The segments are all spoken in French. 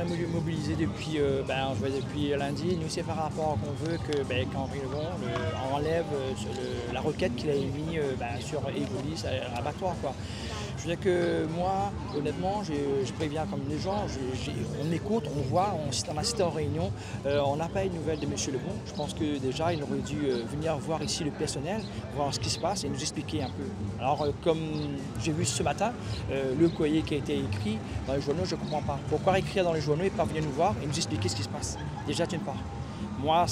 a mobilisé depuis, depuis lundi. Nous, c'est par rapport qu'on veut que qu'Henri Lebon enlève la requête qu'il a émise sur Egolis à l'abattoir. Je veux dire que moi, honnêtement, je préviens comme les gens, on écoute, on voit, on a assisté en réunion, on n'a pas eu de nouvelles de M. Lebon. Je pense que déjà, il aurait dû venir voir ici le personnel, voir ce qui se passe et nous expliquer un peu. Alors, comme j'ai vu ce matin, le courrier qui a été écrit dans les journaux, je ne comprends pas. Pourquoi écrire dans les journaux et pas venir nous voir et nous expliquer ce qui se passe? Déjà, d'une part. Moi,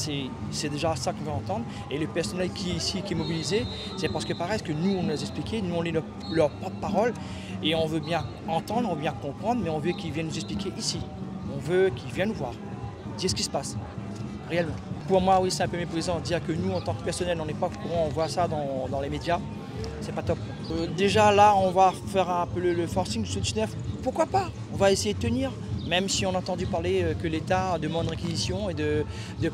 c'est déjà ça qu'on veut entendre. Et le personnel qui est ici, qui est mobilisé, c'est parce que pareil, que nous, on nous a expliqué, nous, on lit leur propre parole. Et on veut bien entendre, on veut bien comprendre, mais on veut qu'ils viennent nous expliquer ici. On veut qu'ils viennent nous voir, dire ce qui se passe, réellement. Pour moi, oui, c'est un peu méprisant de dire que nous, en tant que personnel, on n'est pas au courant, on voit ça dans les médias. C'est pas top. Déjà, là, on va faire un peu le forcing du 19. Pourquoi pas? On va essayer de tenir. Même si on a entendu parler que l'État demande réquisition et de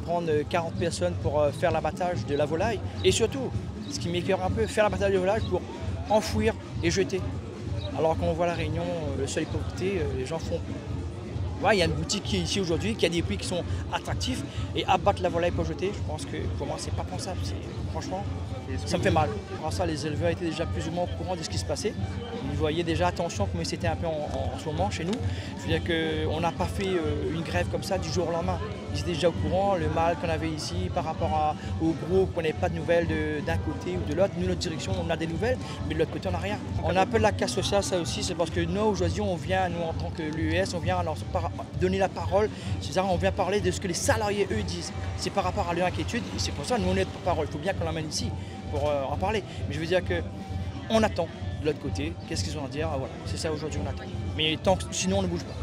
prendre 40 personnes pour faire l'abattage de la volaille. Et surtout, ce qui m'écœure un peu, faire l'abattage de volaille pour enfouir et jeter. Alors qu'on voit la Réunion, le seul hypocrité, les gens font. Ouais, il y a une boutique qui est ici aujourd'hui, qui a des prix qui sont attractifs, et abattre la volaille pour jeter, je pense que pour moi c'est pas pensable. Franchement, ça me fait mal. Pour ça, les éleveurs étaient déjà plus ou moins au courant de ce qui se passait. Ils voyaient déjà attention comme c'était un peu en ce moment chez nous. Je veux dire qu'on n'a pas fait une grève comme ça du jour au lendemain. Ils étaient déjà au courant, le mal qu'on avait ici par rapport au groupe, qu'on n'avait pas de nouvelles d'un côté ou de l'autre. Nous, notre direction, on a des nouvelles, mais de l'autre côté, on n'a rien. On a un peu de la casse sociale, ça aussi, c'est parce que nous, aujourd'hui, on vient, nous, en tant que l'UES, on vient alors, donner la parole, c'est-à-dire on vient parler de ce que les salariés, eux, disent. C'est par rapport à leur inquiétude, et c'est pour ça, nous, on est de parole. Il faut bien qu'on l'amène ici pour en parler. Mais je veux dire qu'on attend de l'autre côté, qu'est-ce qu'ils ont à dire, voilà, c'est ça aujourd'hui, on attend. Mais sinon, on ne bouge pas.